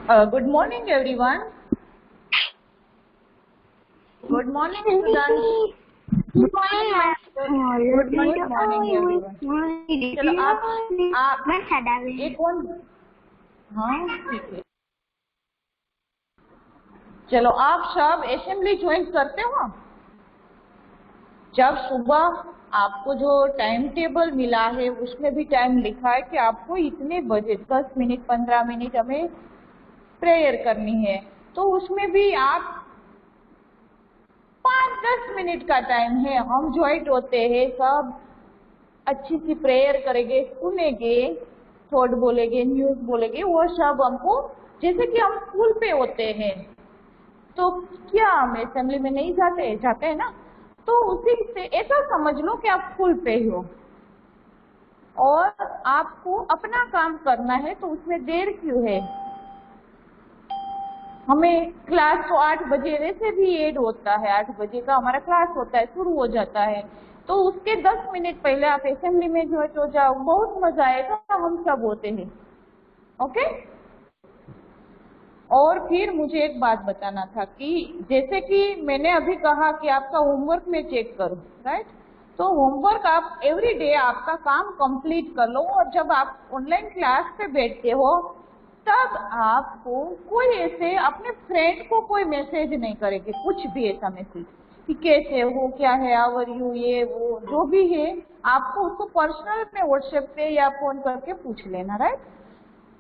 Good morning, everyone. Good morning, students. Good morning, ma'am. Good morning, everyone. चलो आप एक कौन? हाँ ठीक है. चलो आप सब असेंबली ज्वाइन करते हो. जब सुबह आपको जो टाइम टेबल मिला है उसमें भी टाइम लिखा है कि आपको इतने बजे 10 मिनट 15 मिनट हमें प्रेयर करनी है, तो उसमें भी आप 5-10 मिनट का टाइम है. हम ज्वाइन होते हैं, सब अच्छी सी प्रेयर करेंगे, सुनेंगे, थॉट बोलेंगे, न्यूज बोलेंगे, वो सब हमको जैसे कि हम स्कूल पे होते हैं. तो क्या हम असेंबली में नहीं जाते हैं ना, तो उसी से ऐसा समझ लो कि आप स्कूल पे ही हो और आपको अपना काम करना है. तो उसमें देर क्यों है? हमें क्लास तो 8 बजे वैसे भी एड होता है, 8 बजे का हमारा क्लास होता है, शुरू हो जाता है. तो उसके 10 मिनट पहले आप असेंबली में ज्वाइन हो जाओ, बहुत मजा आएगा. हम सब होते हैं. ओके. और फिर मुझे एक बात बताना था कि जैसे कि मैंने अभी कहा कि आपका होमवर्क में चेक करो, राइट. तो होमवर्क आप एवरी डे आपका काम कंप्लीट कर लो, और जब आप ऑनलाइन क्लास पे बैठते हो तब आपको कोई ऐसे अपने फ्रेंड को कोई मैसेज नहीं करेंगे, कुछ भी ऐसा मैसेज कि कैसे हो, क्या है, आवर यू, ये वो जो भी है, आपको उसको पर्सनल में व्हाट्सएप पे या फोन करके पूछ लेना, राइट.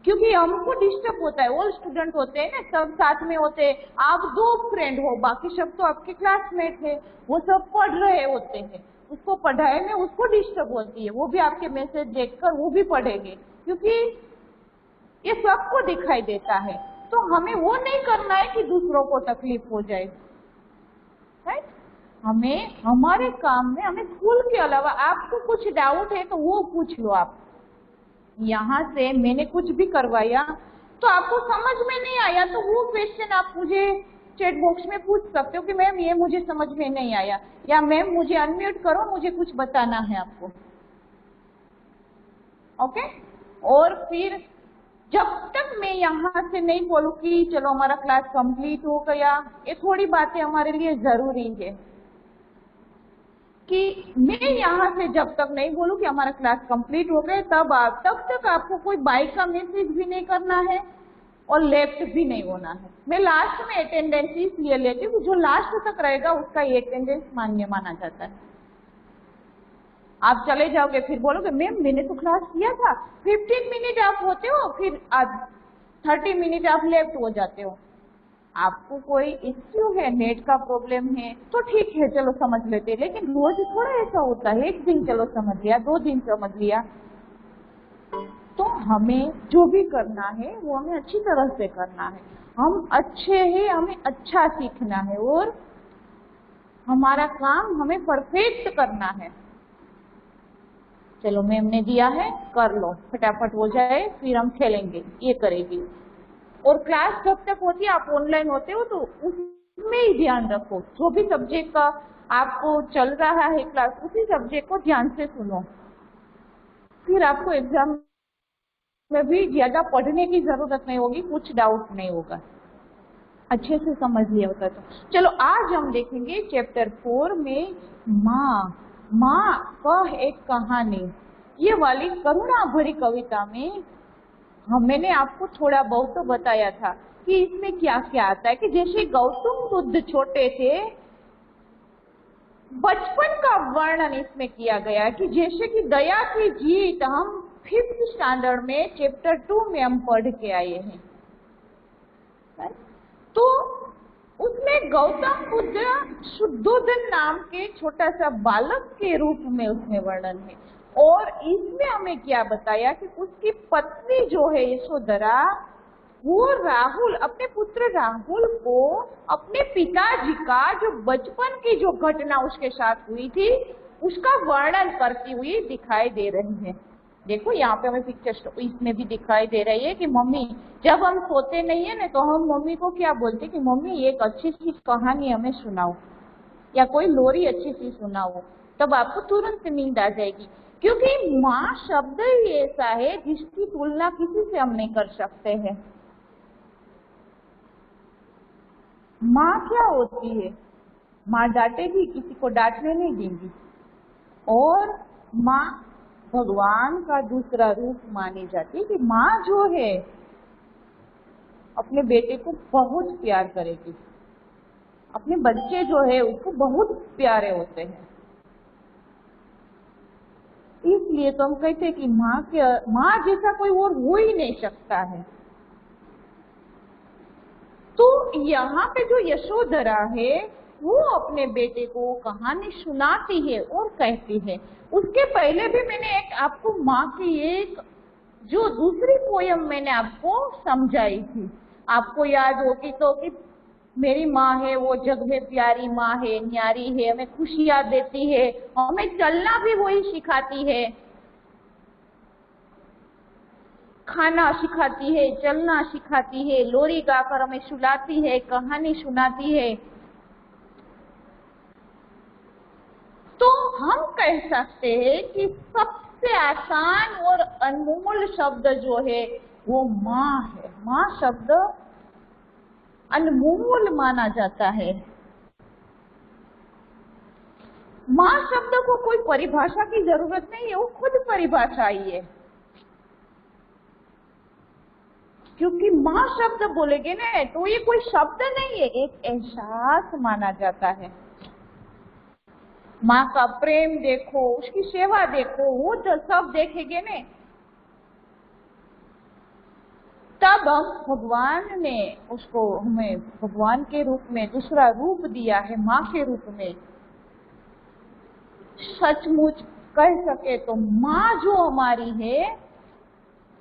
क्योंकि हमको डिस्टर्ब होता है, ऑल स्टूडेंट होते हैं ना, सब साथ में होते हैं. आप 2 फ्रेंड हो, बाकी सब तो आपके क्लासमेट है, वो सब पढ़ रहे होते हैं, उसको पढ़ाई में उसको डिस्टर्ब होती है, वो भी आपके मैसेज देखकर वो भी पढ़ेंगे, क्योंकि ये सबको दिखाई देता है. तो हमें वो नहीं करना है कि दूसरों को तकलीफ हो जाए, राइट. हमें हमारे काम में, हमें स्कूल के अलावा आपको कुछ डाउट है तो वो पूछ लो. आप यहाँ से मैंने कुछ भी करवाया तो आपको समझ में नहीं आया तो वो क्वेश्चन आप मुझे चैट बॉक्स में पूछ सकते हो कि मैम ये मुझे समझ में नहीं आया, या मैम मुझे अनम्यूट करो, मुझे कुछ बताना है आपको. ओके. और फिर जब तक मैं यहाँ से नहीं बोलूँ कि चलो हमारा क्लास कंप्लीट हो गया, ये थोड़ी बातें हमारे लिए जरूरी है कि मैं यहाँ से जब तक नहीं बोलूँ कि हमारा क्लास कंप्लीट हो गया, तब तक आपको कोई बाय का मैसेज भी नहीं करना है और लेफ्ट भी नहीं होना है. मैं लास्ट में अटेंडेंस इसलिए लेती हूँ, जो लास्ट तक रहेगा उसका ये अटेंडेंस मान्य माना जाता है. आप चले जाओगे फिर बोलोगे मैम मैंने तो क्लास किया था, 15 मिनट आप होते हो, फिर 30 मिनट आप लेफ्ट हो जाते हो. आपको कोई इश्यू है, नेट का प्रॉब्लम है, तो ठीक है, चलो समझ लेते हैं. लेकिन रोज थोड़ा ऐसा होता है, एक दिन चलो समझ लिया, 2 दिन समझ लिया. तो हमें जो भी करना है वो हमें अच्छी तरह से करना है. हम अच्छे हैं, हमें अच्छा सीखना है और हमारा काम हमें परफेक्ट करना है. चलो मैम ने दिया है, कर लो, फटाफट हो जाए, फिर हम खेलेंगे, ये करेंगे. और क्लास जब तक होती है, आप ऑनलाइन होते हो, तो उसमें ही ध्यान रखो, जो भी सब्जेक्ट का आपको चल रहा है क्लास, उसी सब्जेक्ट को ध्यान से सुनो. फिर आपको एग्जाम में भी ज्यादा पढ़ने की जरूरत नहीं होगी, कुछ डाउट नहीं होगा, अच्छे से समझ लिया होता. तो चलो आज हम देखेंगे चैप्टर 4 में माँ कह एक कहानी. ये वाली करुणा भरी कविता में मैंने आपको थोड़ा बहुत तो बताया था कि इसमें क्या क्या आता है. कि जैसे गौतम बुद्ध छोटे थे, बचपन का वर्णन इसमें किया गया है. कि जैसे कि दया की जीत हम 5th स्टैंडर्ड में चैप्टर 2 में हम पढ़ के आए हैं. तो उसमें गौतम बुद्ध शुद्धोधन नाम के छोटा सा बालक के रूप में उसमें वर्णन है. और इसमें हमें क्या बताया कि उसकी पत्नी जो है यशोधरा, वो राहुल, अपने पुत्र राहुल को अपने पिताजी का जो बचपन की जो घटना उसके साथ हुई थी उसका वर्णन करती हुई दिखाई दे रही है. देखो यहाँ पे हमें पिक्चर इसमें भी दिखाई दे रही है कि मम्मी, जब हम सोते नहीं है ना तो हम मम्मी को क्या बोलते कि मम्मी एक अच्छी सी कहानी हमें सुनाओ या कोई लोरी अच्छी सी सुनाओ, तब आपको तुरंत नींद आ जाएगी. क्योंकि माँ शब्द ही ऐसा है जिसकी तुलना किसी से हम नहीं कर सकते हैं. माँ क्या होती है? माँ डांटेगी, किसी को डांटने नहीं देंगी। और माँ भगवान का दूसरा रूप मानी जाती है कि माँ जो है अपने बेटे को बहुत प्यार करेगी। अपने बच्चे जो है उसको बहुत प्यारे होते हैं। इसलिए तो हम कहते हैं कि माँ जैसा कोई और हो ही नहीं सकता है। तो यहाँ पे जो यशोधरा है वो अपने बेटे को कहानी सुनाती है और कहती है। उसके पहले भी मैंने आपको माँ की एक जो दूसरी पोयम मैंने आपको समझाई थी, आपको याद होगी तो, कि मेरी माँ है वो जग में प्यारी माँ है, न्यारी है, हमें खुशियां देती है, हमें चलना भी वही सिखाती है, खाना सिखाती है, चलना सिखाती है, लोरी गाकर हमें सुलाती है, कहानी सुनाती है। तो हम कह सकते हैं कि सबसे आसान और अनमोल शब्द जो है वो माँ है। माँ शब्द अनमोल माना जाता है। माँ शब्द को कोई परिभाषा की जरूरत नहीं है, वो खुद परिभाषा ही है। क्योंकि माँ शब्द बोलेंगे ना तो ये कोई शब्द नहीं है, एक एहसास माना जाता है। माँ का प्रेम देखो, उसकी सेवा देखो, वो जो सब देखेंगे ने तब हम भगवान ने उसको हमें भगवान के रूप में दूसरा रूप दिया है, माँ के रूप में। सचमुच कह सके तो माँ जो हमारी है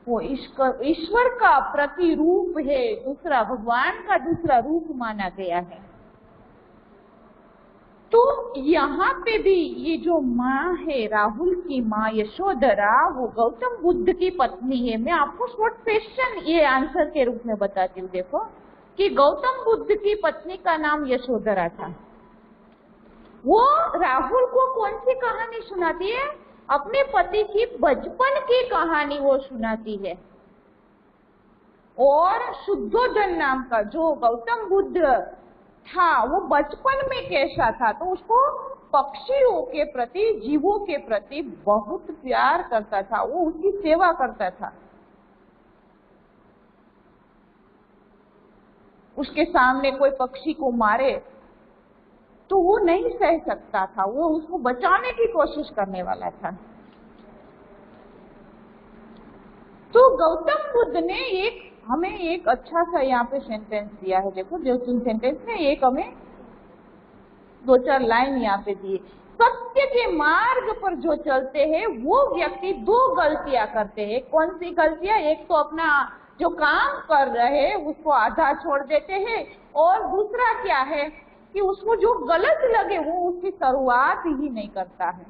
वो ईश्वर का प्रतिरूप है, दूसरा भगवान का दूसरा रूप माना गया है। तो यहाँ पे भी ये जो माँ है, राहुल की माँ यशोधरा, वो गौतम बुद्ध की पत्नी है। मैं आपको शॉर्ट क्वेश्चन ये आंसर के रूप में बताती हूँ। देखो कि गौतम बुद्ध की पत्नी का नाम यशोधरा था। वो राहुल को कौन सी कहानी सुनाती है? अपने पति की बचपन की कहानी वो सुनाती है। और शुद्धोधन नाम का जो गौतम बुद्ध था वो बचपन में कैसा था, तो उसको पक्षियों के प्रति, जीवों के प्रति बहुत प्यार करता था, वो उसकी सेवा करता था। उसके सामने कोई पक्षी को मारे तो वो नहीं सह सकता था, वो उसको बचाने की कोशिश करने वाला था। तो गौतम बुद्ध ने हमें एक अच्छा सा यहाँ पे सेंटेंस दिया है। देखो जो सेंटेंस में एक हमें 2-4 लाइन यहाँ पे दिए। सत्य के मार्ग पर जो चलते हैं वो व्यक्ति 2 गलतियां करते हैं। कौन सी गलतियां? एक तो अपना जो काम कर रहे हैं उसको आधा छोड़ देते हैं, और दूसरा क्या है कि उसको जो गलत लगे वो उसकी शुरुआत ही नहीं करता है।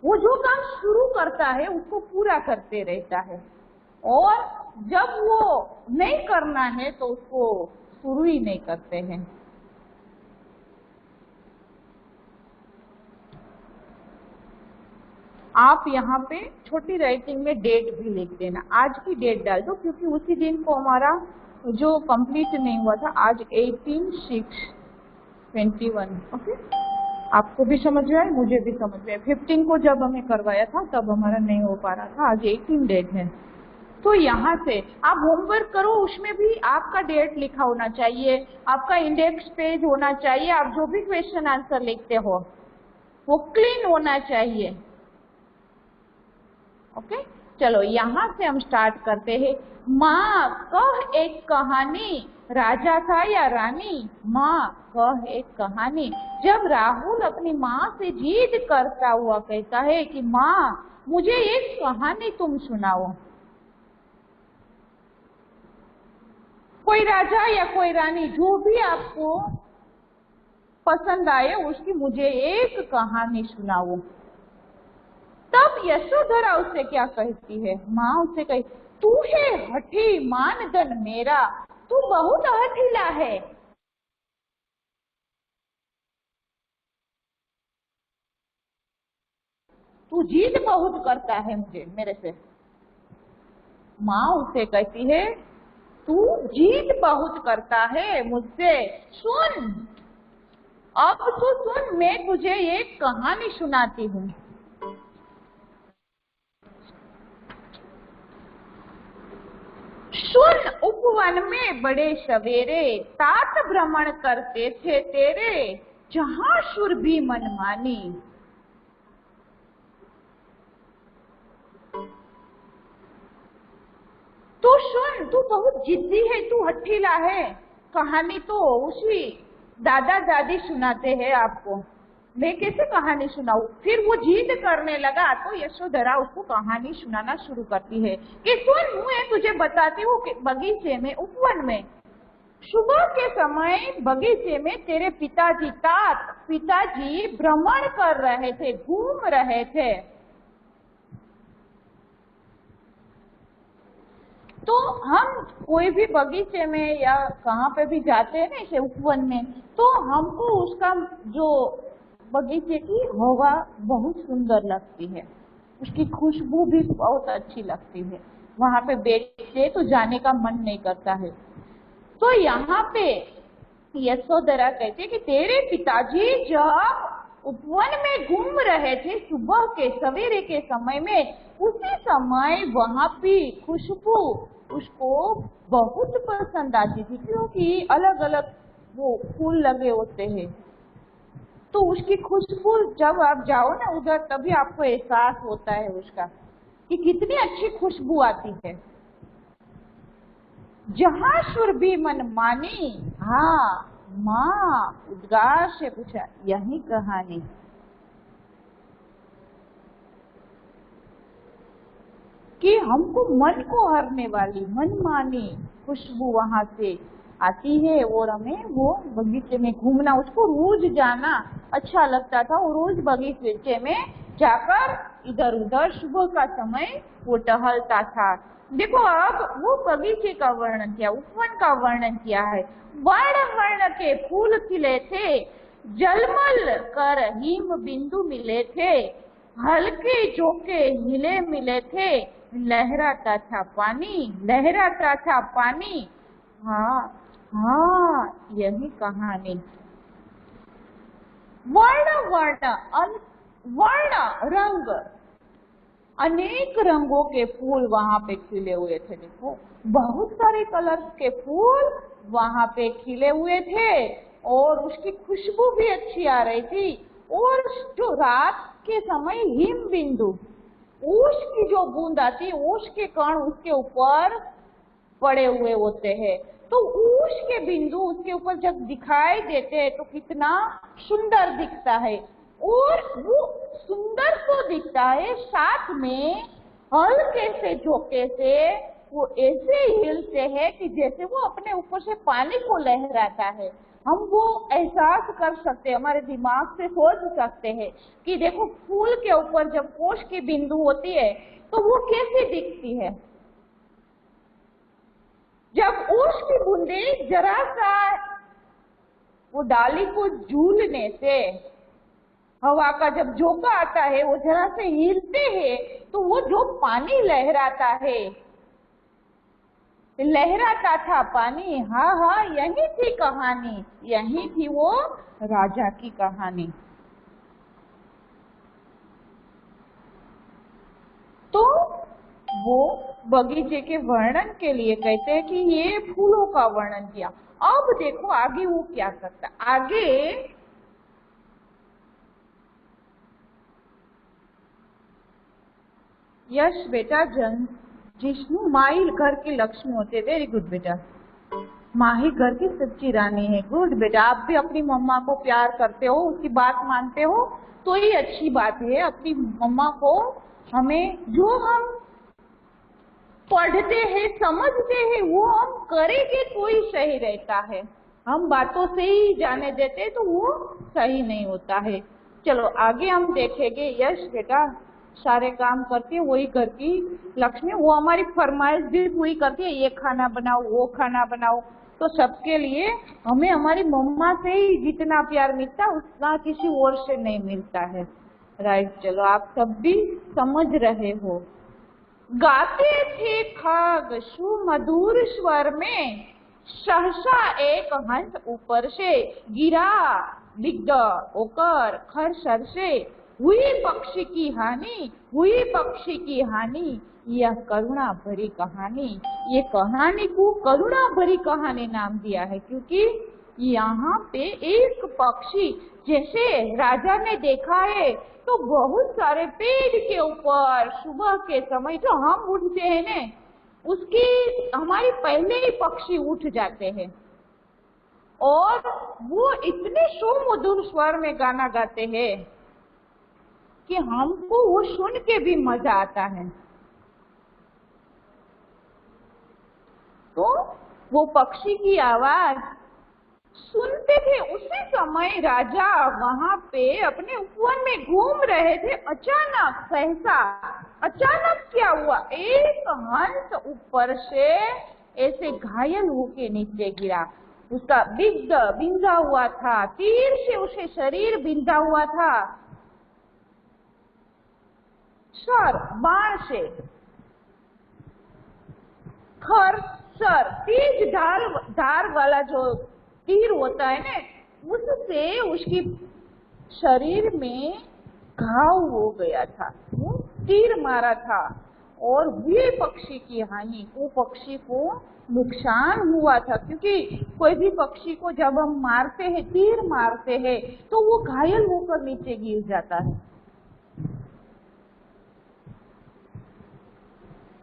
वो जो काम शुरू करता है उसको पूरा करते रहता है, और जब वो नहीं करना है तो उसको शुरू ही नहीं करते हैं। आप यहाँ पे छोटी राइटिंग में डेट भी लिख देना, आज की डेट डाल दो, क्योंकि उसी दिन को हमारा जो कंप्लीट नहीं हुआ था, आज 18/6/21। ओके, आपको भी समझ में आए, मुझे भी समझ में आए। 15 को जब हमें करवाया था तब हमारा नहीं हो पा रहा था, आज 18 डेट है। तो यहाँ से आप होमवर्क करो, उसमें भी आपका डेट लिखा होना चाहिए, आपका इंडेक्स पेज होना चाहिए, आप जो भी क्वेश्चन आंसर लिखते हो वो क्लीन होना चाहिए। ओके, चलो यहाँ से हम स्टार्ट करते हैं। माँ कह एक कहानी, राजा था या रानी? माँ कह एक कहानी। जब राहुल अपनी माँ से जिद करता हुआ कहता है कि माँ मुझे एक कहानी तुम सुनाओ, कोई राजा या कोई रानी जो भी आपको पसंद आए उसकी मुझे एक कहानी सुनाओ। तब यशोधरा उससे क्या कहती है? माँ उससे कही, तू है हठी मानधन मेरा, तू बहुत हठीला है, तू जिद बहुत करता है मुझे मेरे से। माँ उससे कहती है तू जिद बहुत करता है मुझसे। सुन, अब तो सुन, मैं तुझे एक कहानी सुनाती हूँ। सुन, उपवन में बड़े सवेरे 7 भ्रमण करते थे तेरे, जहां सुर भी मनमानी। तो सुन, तू बहुत जिद्दी है, तू हठीला है। कहानी तो उसी दादा दादी सुनाते हैं आपको, मैं कैसे कहानी सुनाऊं। फिर वो जिद करने लगा तो यशोधरा उसको कहानी सुनाना शुरू करती है कि सुन, मैं तुझे बताती हूँ कि बगीचे में, उपवन में, सुबह के समय बगीचे में तेरे पिताजी भ्रमण कर रहे थे, घूम रहे थे। तो हम कोई भी बगीचे में या कहाँ पे भी जाते हैं ना इसे उपवन में, तो हमको उसका जो बगीचे की हवा बहुत सुंदर लगती है, उसकी खुशबू भी बहुत अच्छी लगती है। वहां पे बैठते तो जाने का मन नहीं करता है। तो यहाँ पे यशोधरा कहते कि तेरे पिताजी जब उपवन में घूम रहे थे सुबह के सवेरे के समय में, उसी समय वहां की खुशबू उसको बहुत पसंद आती थी, क्योंकि अलग अलग वो फूल लगे होते हैं। तो उसकी खुशबू जब आप जाओ ना उधर, तभी आपको एहसास होता है उसका कि कितनी अच्छी खुशबू आती है। जहां सुर भी मन मानी। हाँ, माँ उद्गार से पूछा, यही कहानी। कि हमको मन को हरने वाली मनमानी खुशबू वहां से आती है, और हमें वो बगीचे में घूमना, उसको रोज जाना अच्छा लगता था। और रोज बगीचे में जाकर इधर उधर सुबह का समय वो टहलता था। देखो, अब वो बगीचे का वर्णन किया, उपवन का वर्णन किया है। वर्ण वर्ण के फूल खिले थे, जलमल कर हिम बिंदु मिले थे, हल्के झोंके हिले मिले थे, लहराता था पानी, लहराता था पानी। हाँ हाँ, यही कहानी। वर्ण वर्ण वर्ण रंग, अनेक रंगों के फूल वहां पे खिले हुए थे। देखो, बहुत सारे कलर के फूल वहां पे खिले हुए थे, और उसकी खुशबू भी अच्छी आ रही थी। और जो रात के समय हिम बिंदु, ओस की जो बूंद आती है, ओस के कण उसके ऊपर पड़े हुए होते हैं, तो ओस के बिंदु उसके ऊपर जब दिखाई देते हैं तो कितना सुंदर दिखता है। और वो सुंदर तो दिखता है, साथ में हल्के से झोंके से वो ऐसे हिलते हैं कि जैसे वो अपने ऊपर से पानी को लहराता है। हम वो एहसास कर सकते हैं, हमारे दिमाग से सोच सकते हैं कि देखो, फूल के ऊपर जब ओस की बिंदु होती है तो वो कैसी दिखती है। जब ओस की बूंदे जरा सा वो डाली को झूलने से, हवा का जब झोंका आता है, वो जरा से हिलते हैं, तो वो जो पानी लहराता है, लहराता था पानी। हाँ हाँ, यही थी कहानी, यही थी वो राजा की कहानी। तो वो बगीचे के वर्णन के लिए कहते हैं कि ये फूलों का वर्णन किया। अब देखो आगे वो क्या करता। आगे यश बेटा, जिष्णु माही घर की लक्ष्मी होते। वेरी गुड बेटा, माही घर की सच्ची रानी है। गुड बेटा, आप भी अपनी मम्मा को प्यार करते हो, उसकी बात मानते हो, तो ये अच्छी बात है। अपनी मम्मा को, हमें जो हम पढ़ते हैं, समझते हैं, वो हम करेंगे तो ही सही रहता है। हम बातों से ही जाने देते तो वो सही नहीं होता है। चलो आगे हम देखेंगे। यश बेटा सारे काम करती है, वही घर की लक्ष्मी, वो हमारी फरमाइश भी पूरी करती है, ये खाना बनाओ, वो खाना बनाओ। तो सबके लिए हमें हमारी मम्मा से ही जितना प्यार मिलता है उतना किसी और से नहीं मिलता है। राइट, चलो आप सब भी समझ रहे हो। गाते थे खग सुमधुर स्वर में, सहसा एक हंस ऊपर से गिरा, दिग्ध होकर खर सर से, हुई पक्षी की हानि, हुई पक्षी की हानि, यह करुणा भरी कहानी। ये कहानी को करुणा भरी कहानी नाम दिया है क्योंकि यहाँ पे एक पक्षी, जैसे राजा ने देखा है तो बहुत सारे पेड़ के ऊपर सुबह के समय जो हम उठते हैं ना, उसकी हमारी पहले ही पक्षी उठ जाते हैं और वो इतने सुमधुर स्वर में गाना गाते हैं कि हमको वो सुन के भी मजा आता है। तो वो पक्षी की आवाज सुनते थे। उसी समय राजा वहां पे अपने उपवन में घूम रहे थे। अचानक सहसा, अचानक क्या हुआ, एक हंस ऊपर से ऐसे घायल होके नीचे गिरा। उसका बिंधा हुआ था, तीर से उसे शरीर बिंधा हुआ था, सर बाण से, खर सर, तेज धार वाला जो तीर होता है ना, उससे उसकी शरीर में घाव हो गया था, वो तीर मारा था और वे पक्षी की हानि, वो पक्षी को नुकसान हुआ था। क्योंकि कोई भी पक्षी को जब हम मारते हैं, तीर मारते हैं, तो वो घायल होकर नीचे गिर जाता है।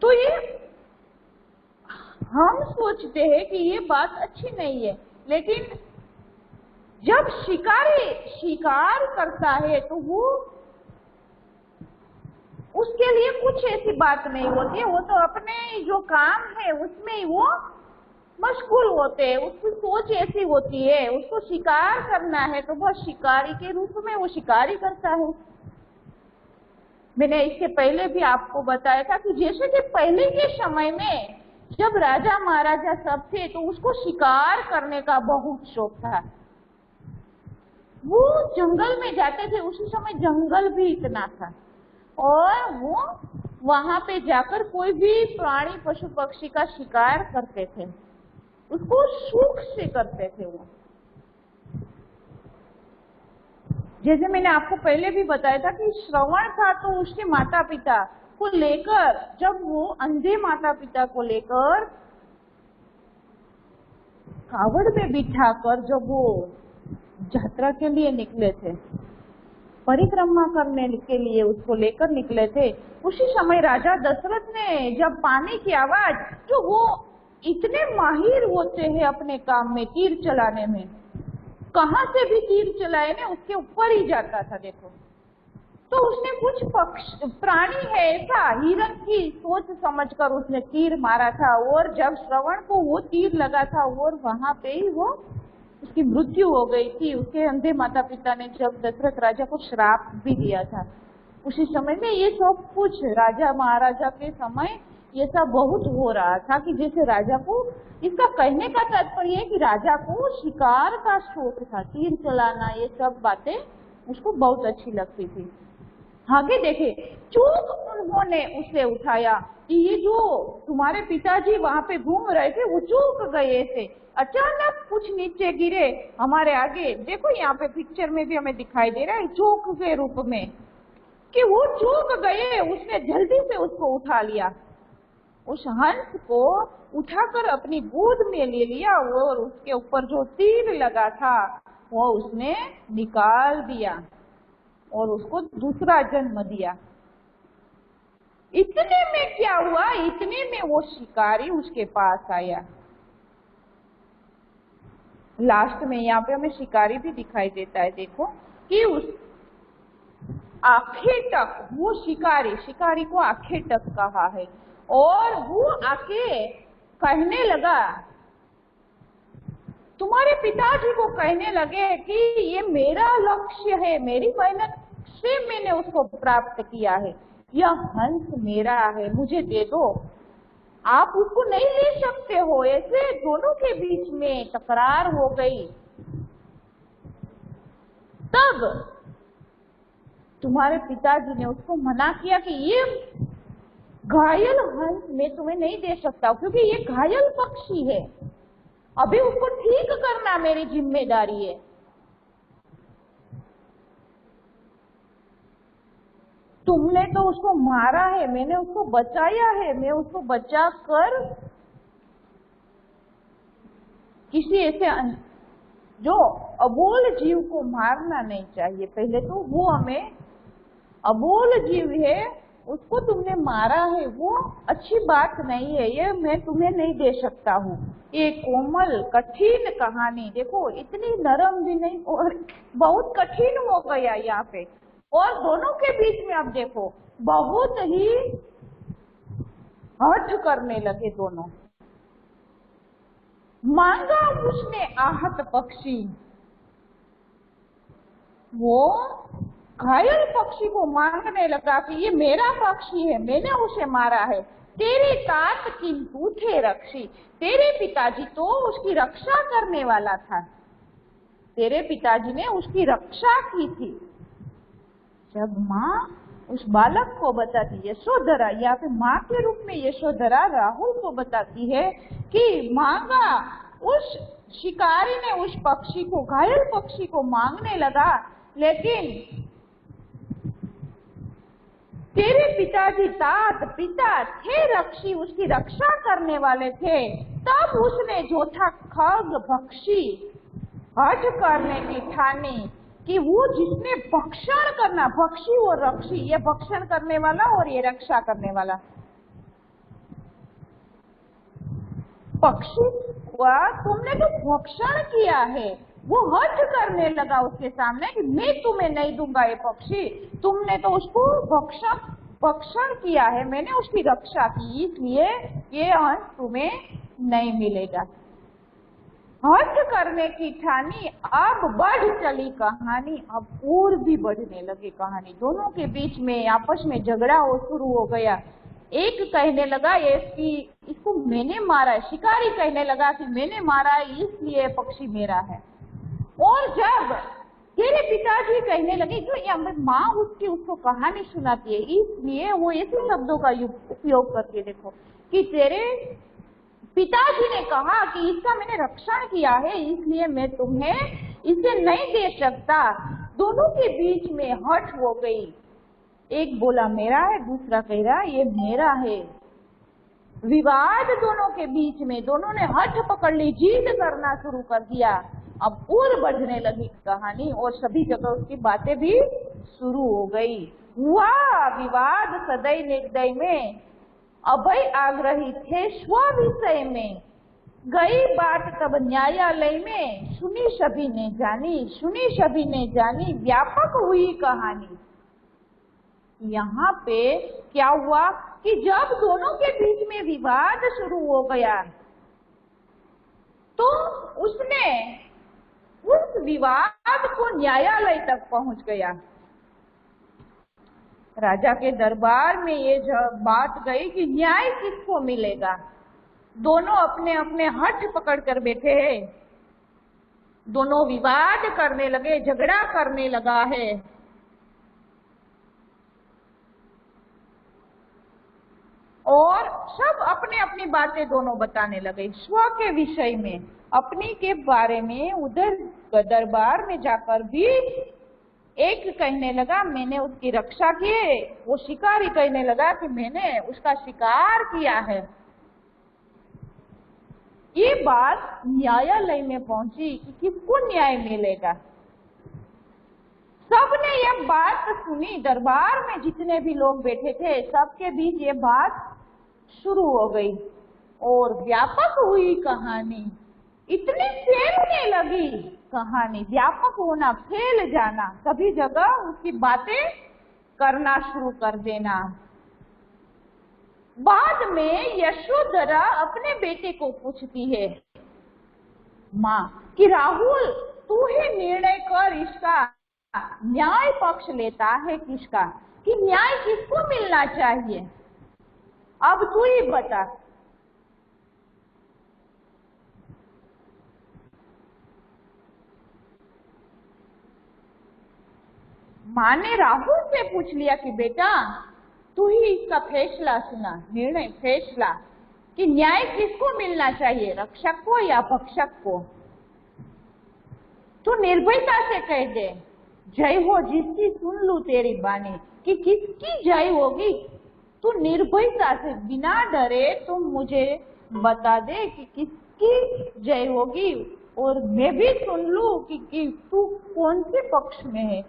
तो ये हम सोचते हैं कि ये बात अच्छी नहीं है, लेकिन जब शिकारी शिकार करता है तो वो उसके लिए कुछ ऐसी बात नहीं होती है। वो तो अपने जो काम है उसमें ही वो मशगूल होते हैं। उसकी सोच ऐसी होती है, उसको शिकार करना है तो बस शिकारी के रूप में वो शिकारी करता है। मैंने इससे पहले भी आपको बताया था कि जैसे कि पहले के समय में जब राजा महाराजा सब थे तो उसको शिकार करने का बहुत शौक था। वो जंगल में जाते थे, उसी समय जंगल भी इतना था और वो वहां पे जाकर कोई भी प्राणी पशु पक्षी का शिकार करते थे, उसको सुख से करते थे। वो जैसे मैंने आपको पहले भी बताया था कि श्रवण था तो उसके माता पिता को लेकर, जब वो अंधे माता पिता को लेकर कावड़ में बिठाकर जब वो यात्रा के लिए निकले थे, परिक्रमा करने के लिए उसको लेकर निकले थे, उसी समय राजा दशरथ ने जब पानी की आवाज, जो वो इतने माहिर होते हैं अपने काम में, तीर चलाने में, कहां से भी तीर चलाए ना उसके ऊपर ही जाता था। देखो तो उसने कुछ प्राणी है ऐसा, हिरण की सोच समझकर उसने तीर मारा था और जब श्रवण को वो तीर लगा था और वहां पे ही वो उसकी मृत्यु हो गई थी। उसके अंधे माता पिता ने जब दशरथ राजा को श्राप भी दिया था, उसी समय में ये सब कुछ राजा महाराजा के समय ये सब बहुत हो रहा था कि जैसे राजा को, इसका कहने का तात्पर्य है कि राजा को शिकार का शौक था, तीर चलाना, ये सब बातें उसको बहुत अच्छी लगती थी। आगे देखे, चूक उन्होंने उसे उठाया कि ये जो तुम्हारे पिताजी वहां पे घूम रहे थे वो चूक गए थे, अचानक कुछ नीचे गिरे हमारे आगे। देखो यहाँ पे पिक्चर में भी हमें दिखाई दे रहा है चूक के रूप में कि वो चूक गए। उसने जल्दी से उसको उठा लिया, उस हंस को उठाकर अपनी गोद में ले लिया और उसके ऊपर जो तीर लगा था वो उसने निकाल दिया और उसको दूसरा जन्म दिया। इतने में क्या हुआ, इतने में वो शिकारी उसके पास आया। लास्ट में यहाँ पे हमें शिकारी भी दिखाई देता है। देखो कि उस आंखें तक, वो शिकारी को आंखें तक कहा है और वो आके कहने लगा, तुम्हारे पिताजी को कहने लगे कि ये मेरा लक्ष्य है, मेरी मेहनत से मैंने उसको प्राप्त किया है, यह हंस मेरा है, मुझे दे दो। आप उसको नहीं ले सकते हो। ऐसे दोनों के बीच में तकरार हो गई। तब तुम्हारे पिताजी ने उसको मना किया कि ये घायल हंस मैं तुम्हें नहीं दे सकता क्योंकि ये घायल पक्षी है, अभी उसको ठीक करना मेरी जिम्मेदारी है। तुमने तो उसको मारा है, मैंने उसको बचाया है, मैं उसको बचा कर किसी ऐसे जो अबोल जीव को मारना नहीं चाहिए। पहले तो वो हमें अबोल जीव है, उसको तुमने मारा है, वो अच्छी बात नहीं है, ये मैं तुम्हें नहीं दे सकता हूँ। ये कोमल कठिन कहानी देखो, इतनी नरम भी नहीं और बहुत कठिन हो गया यहाँ पे। और दोनों के बीच में अब देखो बहुत ही हठ करने लगे दोनों। मांगा उसने आहत पक्षी, वो घायल पक्षी को मांगने लगा कि ये मेरा पक्षी है, मैंने उसे मारा है। तेरे तात किंतु थे रक्षी, तेरे पिताजी तो उसकी रक्षा करने वाला था, तेरे पिताजी ने उसकी रक्षा की थी। जब माँ उस बालक को बताती, यशोधरा यहाँ पे माँ के रूप में यशोधरा राहुल को बताती है कि मांगा, उस शिकारी ने उस पक्षी को, घायल पक्षी को मांगने लगा, लेकिन तेरे पिताजी तात पिता थे रक्षी, उसकी रक्षा करने वाले थे। तब उसने जो था खग पक्षी हठ करने की ठानी कि वो जिसने भक्षण करना, पक्षी और रक्षी, ये भक्षण करने वाला और ये रक्षा करने वाला, पक्षी हुआ तुमने तो भक्षण किया है। वो हठ करने लगा उसके सामने कि मैं तुम्हें नहीं दूंगा ये पक्षी, तुमने तो उसको भक्षण किया है, मैंने उसकी रक्षा की, इसलिए ये अंश तुम्हें नहीं मिलेगा। हठ करने की ठानी, अब बढ़ चली कहानी, अब और भी बढ़ने लगी कहानी। दोनों के बीच में आपस में झगड़ा हो शुरू हो गया। एक कहने लगा इसको मैंने मारा है, शिकारी कहने लगा कि मैंने मारा है इसलिए पक्षी मेरा है। और जब तेरे पिताजी कहने लगे, जो ये माँ उसको कहानी सुनाती है, इसलिए वो ऐसे शब्दों का उपयोग करके देखो कि तेरे पिताजी ने कहा कि इसका मैंने रक्षण किया है, इसलिए मैं तुम्हें इसे नहीं दे सकता। दोनों के बीच में हठ हो गई, एक बोला मेरा है, दूसरा कह रहा ये मेरा है। विवाद दोनों के बीच में, दोनों ने हठ पकड़ ली, जिद करना शुरू कर दिया। अब और बढ़ने लगी कहानी और सभी जगह उसकी बातें भी शुरू हो गई। हुआ विवाद सदै निर्दय में, अभय आग्रही थे स्व विषय में, गई बात तब न्यायालय में, सुनी सभी ने जानी, सुनी सभी ने जानी, व्यापक हुई कहानी। यहाँ पे क्या हुआ कि जब दोनों के बीच में विवाद शुरू हो गया तो उसने उस विवाद को न्यायालय तक पहुंच गया। राजा के दरबार में ये जब बात गई कि न्याय किसको मिलेगा, दोनों अपने अपने हठ पकड़ कर बैठे हैं, दोनों विवाद करने लगे, झगड़ा करने लगा है। और सब अपने अपनी बातें दोनों बताने लगे स्व के विषय में, अपनी के बारे में। उधर दरबार में जाकर भी एक कहने लगा मैंने उसकी रक्षा की है, वो शिकारी कहने लगा कि मैंने उसका शिकार किया है। ये बात न्यायालय में पहुंची कि किसको न्याय मिलेगा। सबने ये बात सुनी, दरबार में जितने भी लोग बैठे थे सबके बीच ये बात शुरू हो गई और व्यापक हुई कहानी। इतनी फैलने लगी कहानी, व्यापक होना, फैल जाना, सभी जगह उसकी बातें करना शुरू कर देना। बाद में यशोधरा अपने बेटे को पूछती है, माँ कि राहुल तू ही निर्णय कर, इसका न्याय पक्ष लेता है किसका, कि न्याय किसको मिलना चाहिए, अब तू ही बता। माँ ने राहुल से पूछ लिया कि बेटा तू ही इसका फैसला सुना, निर्णय फैसला कि न्याय किसको मिलना चाहिए, रक्षक को या भक्षक को। तू निर्भयता से कह दे, जय हो जिसकी सुन लू तेरी बानी, कि किसकी जय होगी। तू निर्भयता से बिना डरे तुम मुझे बता दे कि किसकी जय होगी, और मैं भी सुन लू कि तू कौन से पक्ष में है,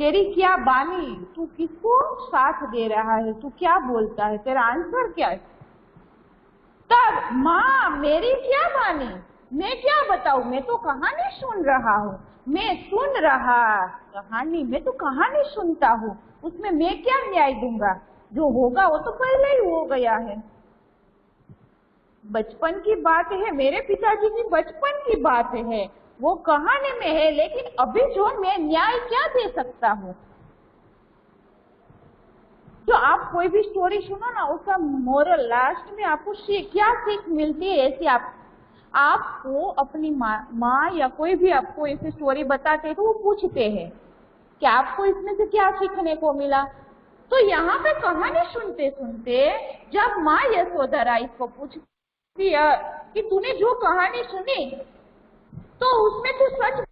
तेरी क्या बानी, तू किसको साथ दे रहा है, तू क्या बोलता है, तेरा आंसर क्या है। तब माँ मेरी क्या बानी, मैं क्या बताऊं, मैं तो कहानी सुन रहा हूँ, मैं सुन रहा कहानी, मैं तो कहानी सुनता हूँ, उसमें मैं क्या न्याय दूंगा, जो होगा वो तो पहले ही हो गया है। बचपन की बात है, मेरे पिताजी की बचपन की बात है, वो कहानी में है, लेकिन अभी जो मैं न्याय क्या दे सकता हूँ। जो आप कोई भी स्टोरी सुनो ना, उसका मोरल लास्ट में आपको क्या सीख मिलती है, ऐसी आपको अपनी माँ या कोई भी आपको ऐसी स्टोरी बताते तो वो पूछते हैं कि आपको इसमें से क्या सीखने को मिला। तो यहाँ पे कहानी सुनते सुनते जब माँ यशोधरा इसको पूछती है कि तूने जो कहानी सुनी तो उसमें तो सच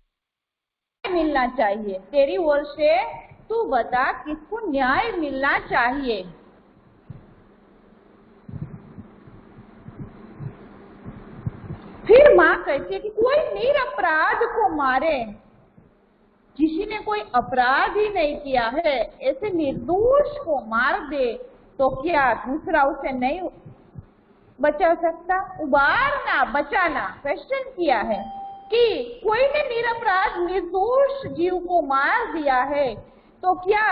मिलना चाहिए, तेरी ओर से तू बता किसको न्याय मिलना चाहिए। फिर माँ कहती है कि कोई निरपराध को मारे, किसी ने कोई अपराध ही नहीं किया है, ऐसे निर्दोष को मार दे तो क्या दूसरा उसे नहीं बचा सकता। उबारना, बचाना, क्वेश्चन किया है कि कोई ने निरपराध निर्दोष जीव को मार दिया है तो क्या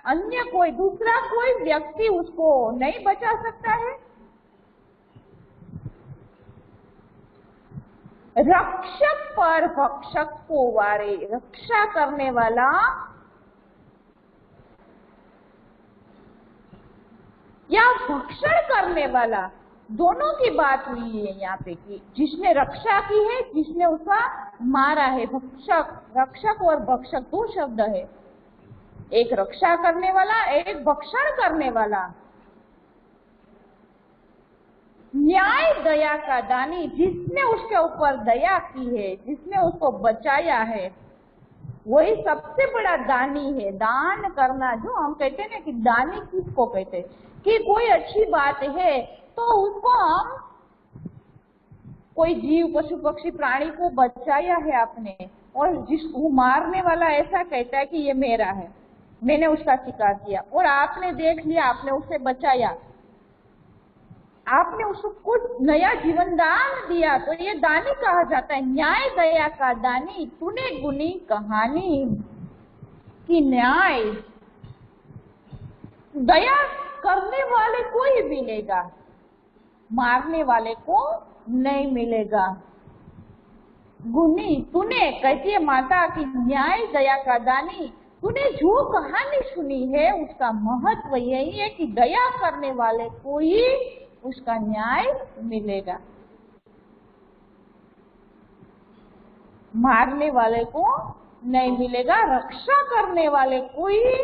अन्य कोई दूसरा कोई व्यक्ति उसको नहीं बचा सकता है। रक्षक पर भक्षक को वारे, रक्षा करने वाला या भक्षण करने वाला, दोनों की बात हुई है यहाँ पे कि जिसने रक्षा की है, जिसने उसका मारा है। भक्षक, रक्षक और भक्षक दो शब्द है, एक रक्षा करने वाला, एक भक्षण करने वाला। न्याय दया का दानी, जिसने उसके ऊपर दया की है, जिसने उसको बचाया है, वही सबसे बड़ा दानी है। दान करना, जो हम कहते हैं ना कि दानी किसको कहते हैं, कि कोई अच्छी बात है तो उसको हम, कोई जीव, पशु पक्षी प्राणी को बचाया है आपने, और जिसको मारने वाला ऐसा कहता है कि ये मेरा है, मैंने उसका शिकार किया, और आपने देख लिया, आपने उसे बचाया, आपने उसको कुछ नया जीवन दान दिया, तो ये दानी कहा जाता है। न्याय दया का दानी, तूने गुनी कहानी कि न्याय दया करने वाले को ही मिलेगा, मारने वाले को नहीं मिलेगा। गुनी, तूने, कहती है माता की न्याय दया का दानी, तूने जो कहानी सुनी है उसका महत्व यही है कि दया करने वाले को ही उसका न्याय मिलेगा, मारने वाले को नहीं मिलेगा, रक्षा करने वाले को ही।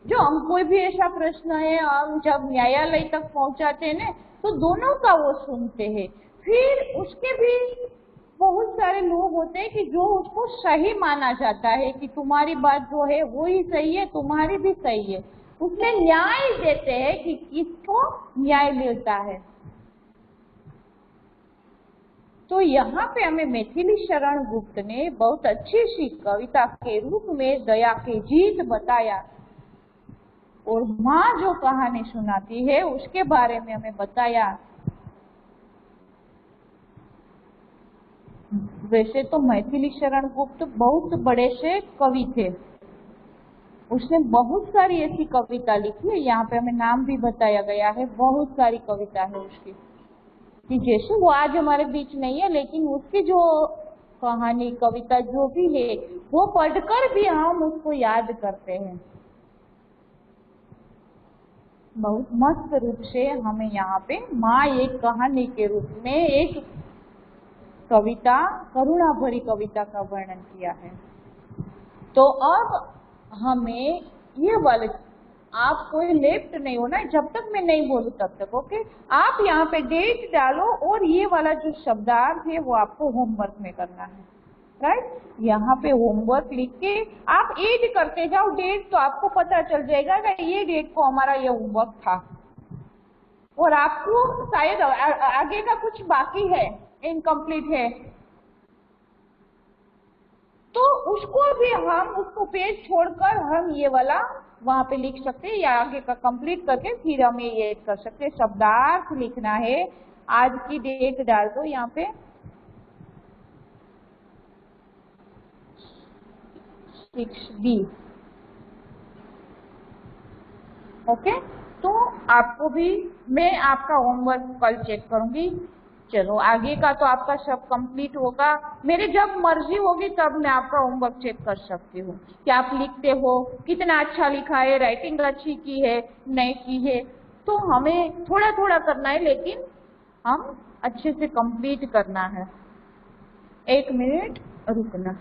जो हम कोई भी ऐसा प्रश्न है, हम जब न्यायालय तक पहुंचाते हैं ना, तो दोनों का वो सुनते हैं। फिर उसके भी बहुत सारे लोग होते हैं कि जो उसको सही माना जाता है कि तुम्हारी बात जो है वो ही सही है, तुम्हारी भी सही है, उसमें न्याय देते हैं कि किसको न्याय मिलता है। तो यहाँ पे हमें मैथिली शरण गुप्त ने बहुत अच्छी सी कविता के रूप में दया के जीत बताया, और माँ जो कहानी सुनाती है उसके बारे में हमें बताया। वैसे तो मैथिली शरण गुप्त बहुत बड़े से कवि थे, उसने बहुत सारी ऐसी कविता लिखी है, यहाँ पे हमें नाम भी बताया गया है, बहुत सारी कविता है उसकी, कि जैसे वो आज हमारे बीच नहीं है, लेकिन उसकी जो कहानी, कविता जो भी है, वो पढ़कर भी हम उसको याद करते हैं। बहुत मस्त रूप से हमें यहाँ पे माँ एक कहानी के रूप में एक कविता, करुणा भरी कविता का वर्णन किया है। तो अब हमें ये वाले, आप कोई लेफ्ट नहीं होना जब तक मैं नहीं बोलूँ तब तक। ओके, आप यहाँ पे डेट डालो और ये वाला जो शब्दार्थ है वो आपको होमवर्क में करना है, राइट। यहाँ पे होमवर्क लिख के आप ऐड करते जाओ डेट, तो आपको पता चल जाएगा कि ये डेट को हमारा ये होमवर्क था, और आपको शायद आगे का कुछ बाकी है, इनकम्प्लीट है, तो उसको भी हम उसको पेज छोड़कर हम ये वाला वहां पे लिख सकते हैं, या आगे का कंप्लीट करके फिर हम ये कर सकते हैं। शब्दार्थ लिखना है, आज की डेट डाल दो यहाँ पे 6B। ओके, तो आपको भी मैं आपका होमवर्क कल चेक करूंगी। चलो आगे का तो आपका सब कंप्लीट होगा, मेरे जब मर्जी होगी तब मैं आपका होमवर्क चेक कर सकती हूँ कि आप लिखते हो, कितना अच्छा लिखा है, राइटिंग अच्छी की है नहीं की है। तो हमें थोड़ा थोड़ा करना है, लेकिन हम अच्छे से कंप्लीट करना है। 1 मिनट रुकना।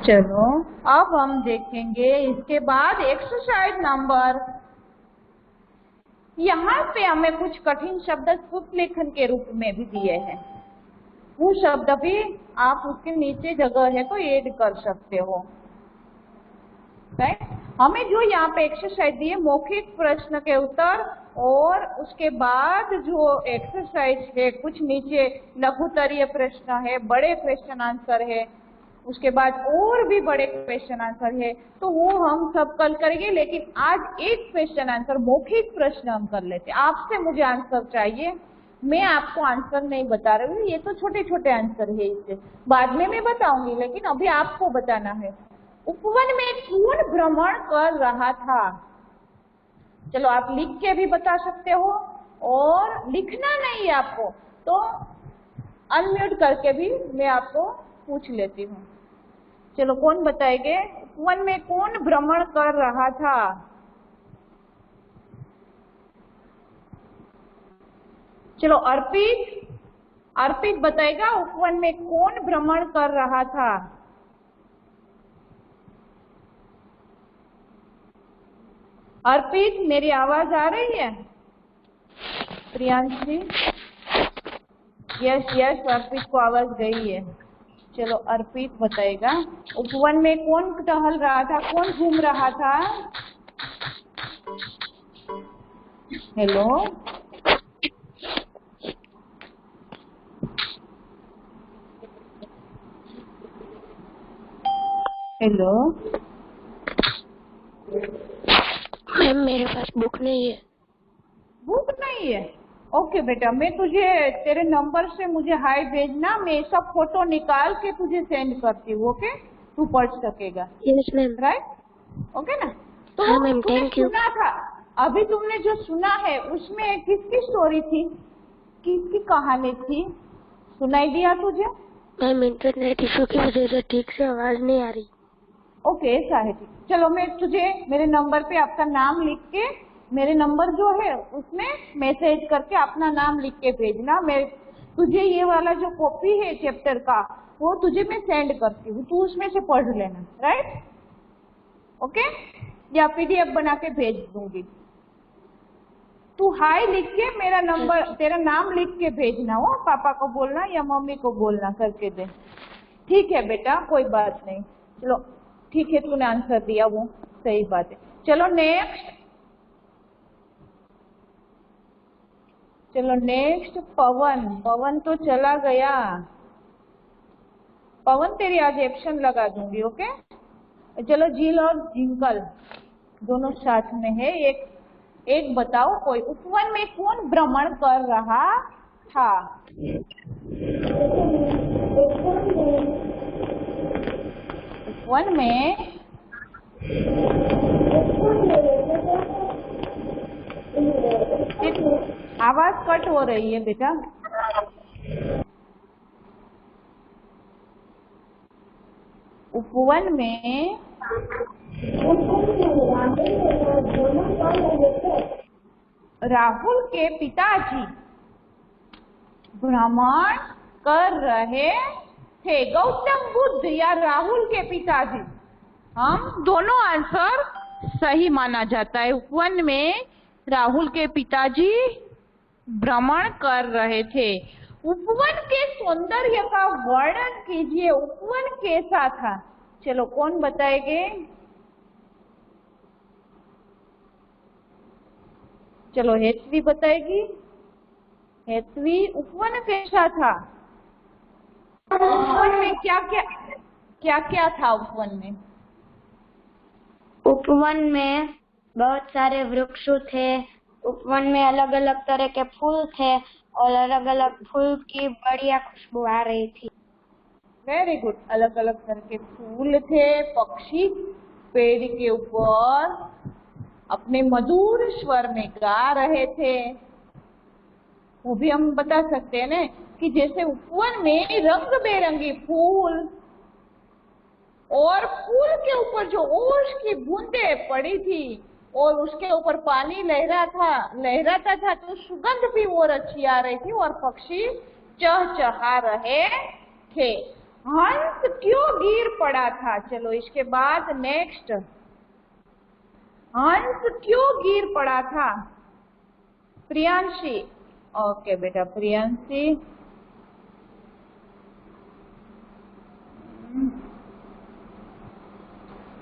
चलो अब हम देखेंगे इसके बाद एक्सरसाइज नंबर। यहाँ पे हमें कुछ कठिन शब्द शुद्ध लेखन के रूप में भी दिए हैं, वो शब्द भी आप उसके नीचे जगह है तो ऐड कर सकते हो, राइट। हमें जो यहाँ पे एक्सरसाइज दी है मौखिक प्रश्न के उत्तर, और उसके बाद जो एक्सरसाइज है कुछ नीचे लघुत्तरीय प्रश्न है, बड़े क्वेश्चन आंसर है, उसके बाद और भी बड़े क्वेश्चन आंसर है, तो वो हम सब कल करेंगे। लेकिन आज एक क्वेश्चन आंसर मौखिक प्रश्न हम कर लेते हैं। आपसे मुझे आंसर चाहिए, मैं आपको आंसर नहीं बता रही हूँ, ये तो छोटे छोटे आंसर है, इससे बाद में मैं बताऊंगी, लेकिन अभी आपको बताना है। उपवन में कौन भ्रमण कर रहा था? चलो आप लिख के भी बता सकते हो, और लिखना नहीं है आपको तो अनम्यूट करके भी मैं आपको पूछ लेती हूँ। चलो कौन बताएंगे, उपवन में कौन भ्रमण कर रहा था? चलो अर्पित, अर्पित बताएगा उपवन में कौन भ्रमण कर रहा था? अर्पित मेरी आवाज आ रही है? प्रियांशी, यस यस, अर्पित को आवाज गई है। चलो अर्पित बताएगा उपवन में कौन टहल रहा था, कौन घूम रहा था? हेलो, हेलो मैम मेरे पास बुक नहीं है। बुक नहीं है? ओके बेटा, मैं तुझे तेरे नंबर से मुझे हाय भेजना, मैं सब फोटो निकाल के तुझे सेंड करती हूँ। ओके, तू पढ़ सकेगा। Yes ma'am. राइट, ओके ना? तो हाँ मैम, तूने थैंक यू। सुना था, अभी तुमने जो सुना है उसमें किसकी स्टोरी थी, किसकी कहानी थी, सुनाई दिया तुझे? मैम इंटरनेट इशू की वजह से ठीक से आवाज नहीं आ रही। ओके ऐसा है, ठीक। चलो मैं तुझे मेरे नंबर पे आपका नाम लिख के, मेरे नंबर जो है उसमें मैसेज करके अपना नाम लिख के भेजना। मैं तुझे ये वाला जो कॉपी है चैप्टर का वो तुझे मैं सेंड करती हूँ, तू उसमें से पढ़ लेना, राइट? ओके, या पीडीएफ बना के भेज दूंगी। तू हाय लिख के मेरा नंबर, तेरा नाम लिख के भेजना हो, पापा को बोलना या मम्मी को बोलना करके दे। ठीक है बेटा, कोई बात नहीं। चलो ठीक है, तूने आंसर दिया, वो सही बात है। चलो नेक्स्ट, चलो नेक्स्ट पवन। पवन तो चला गया। पवन तेरी आज एब्सेंट लगा दूंगी। ओके, चलो झील और जिंकल दोनों साथ में है। एक बताओ, कोई उपवन में कौन भ्रमण कर रहा था? उपवन में आवाज कट हो रही है बेटा। उपवन में राहुल के पिताजी भ्रमण कर रहे थे। गौतम बुद्ध या राहुल के पिताजी, हम दोनों आंसर सही माना जाता है। उपवन में राहुल के पिताजी भ्रमण कर रहे थे। उपवन के सौंदर्य का वर्णन कीजिए। उपवन कैसा था? चलो कौन बताएंगे? चलो हेतवी बताएगी। हेतवी, उपवन कैसा था? उपवन में क्या क्या था? उपवन में बहुत सारे वृक्ष थे। उपवन में अलग अलग तरह के फूल थे और अलग अलग फूल की बढ़िया खुशबू आ रही थी। Very good. अलग अलग तरह के फूल थे, पक्षी पेड़ के ऊपर अपने मधुर स्वर में गा रहे थे। वो भी हम बता सकते हैं ना कि जैसे उपवन में रंग बेरंगी फूल और फूल के ऊपर जो ओस की बूंदें पड़ी थी और उसके ऊपर पानी लहराता था तो सुगंध भी और अच्छी आ रही थी और पक्षी चहचहा रहे थे। हंस क्यों गिर पड़ा था? चलो इसके बाद नेक्स्ट, हंस क्यों गिर पड़ा था? प्रियांशी। ओके बेटा, प्रियांशी।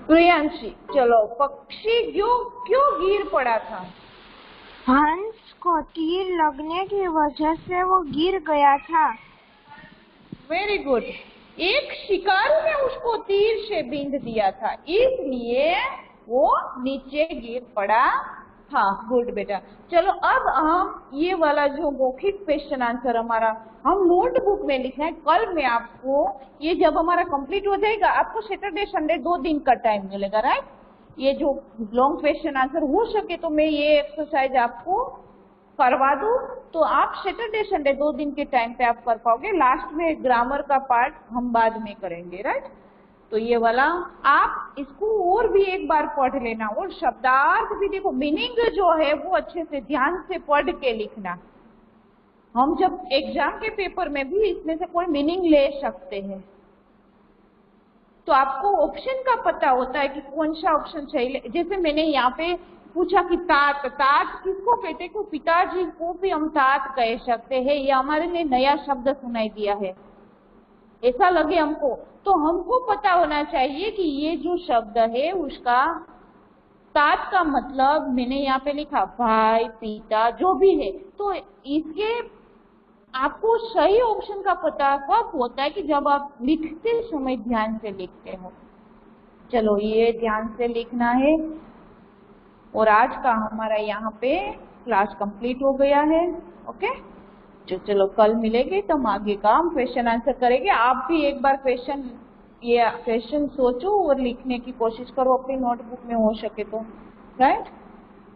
प्रियांशी, चलो पक्षी क्यों गिर पड़ा था? हंस को तीर लगने की वजह से वो गिर गया था। Very good. एक शिकारी ने उसको तीर से बींध दिया था, इसलिए वो नीचे गिर पड़ा था। गुड बेटा। चलो अब हम ये वाला जो मौखिक क्वेश्चन आंसर हमारा हम नोटबुक में लिखना है। कल में आपको ये जब हमारा कंप्लीट हो जाएगा, आपको सैटरडे संडे 2 दिन का टाइम मिलेगा, राइट? ये जो लॉन्ग क्वेश्चन आंसर हो सके तो मैं ये एक्सरसाइज आपको करवा दूं तो आप सैटरडे संडे 2 दिन के टाइम पे आप कर पाओगे। लास्ट में ग्रामर का पार्ट हम बाद में करेंगे, राइट? तो ये वाला आप इसको और भी एक बार पढ़ लेना और शब्दार्थ भी देखो, मीनिंग जो है वो अच्छे से ध्यान से पढ़ के लिखना। हम जब एग्जाम के पेपर में भी इसमें से कोई मीनिंग ले सकते हैं तो आपको ऑप्शन का पता होता है कि कौन सा ऑप्शन सही। जैसे मैंने यहाँ पे पूछा कि तात किसको कहते हैं? पिताजी को भी हम तात कह सकते हैं। ये हमारे लिए नया शब्द सुनाई दिया है, ऐसा लगे हमको, तो हमको पता होना चाहिए कि ये जो शब्द है उसका तात का मतलब मैंने यहाँ पे लिखा भाई, पिता, जो भी है। तो इसके आपको सही ऑप्शन का पता कब होता है कि जब आप लिखते समय ध्यान से लिखते हो। चलो ये ध्यान से लिखना है। और आज का हमारा यहाँ पे क्लास कंप्लीट हो गया है। ओके, जो चलो कल मिलेंगे तो हम आगे का हम क्वेश्चन आंसर करेंगे। आप भी एक बार क्वेश्चन सोचो और लिखने की कोशिश करो अपनी नोटबुक में हो सके तो, राइट?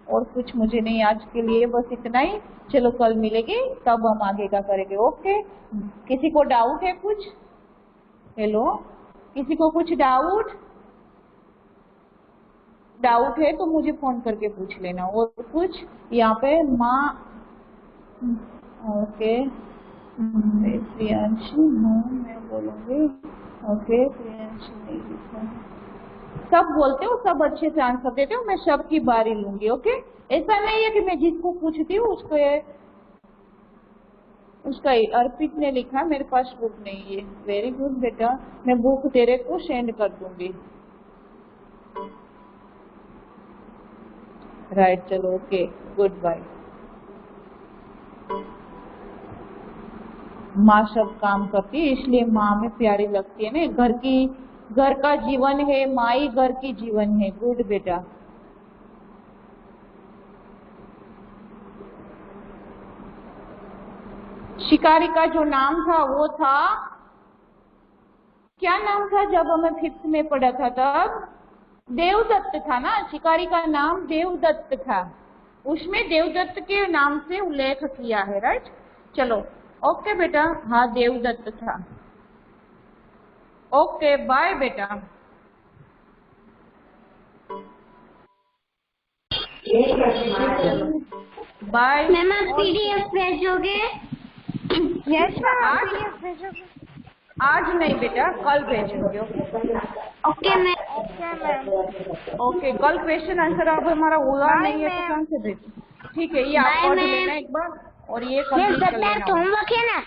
और कुछ मुझे नहीं आज के लिए, बस इतना ही। चलो कल मिलेंगे तब हम आगे का करेंगे। ओके, किसी को डाउट है कुछ? हेलो, किसी को कुछ डाउट है तो मुझे फोन करके पूछ लेना। और कुछ यहाँ पे माँ, ओके प्रियांशी, मैं बोलूँगी। ओके प्रियांशी नहीं लिखा, सब बोलते हो, सब अच्छे से आंसर देते हो, मैं सब की बारी लूंगी। ओके, ऐसा नहीं है कि मैं जिसको पूछती हूँ उसका अर्पित ने लिखा, मेरे पास बुक नहीं है। वेरी गुड बेटा, मैं बुक तेरे को सेंड कर दूंगी, राइट? चलो ओके, गुड बाय। माँ सब काम करती है इसलिए माँ में प्यारी लगती है ना। घर का जीवन है, माँ ही घर की जीवन है। गुड बेटा। शिकारी का जो नाम था वो था, क्या नाम था जब हमें 5th में पढ़ा था तब? देवदत्त था ना। शिकारी का नाम देवदत्त था, उसमें देवदत्त के नाम से उल्लेख किया है, राइट? चलो ओके बेटा, हाँ देवदत्त था। ओके बाय बेटा। बाय। मैम आप पीडीएफ भेजोगे? यस मैम, आज पीडीएफ भेजोगे? आज नहीं बेटा, कल भेजूंगी। Okay ma'am. Okay ma'am. Okay, कल क्वेश्चन आंसर अब हमारा हुआ Bye, नहीं है तो ma'am. कहाँ से भेजूं? ठीक है, ये आप Bye, पढ़ ma'am. लेना एक बार और ये मैम कंप्लीट कर शब्दार्थ लेना। होमवर्क है ना?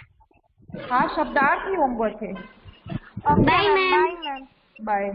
हाँ, शब्दार्थ ही होमवर्क है। Okay Bye, ma'am, ma'am. Bye ma'am. Bye.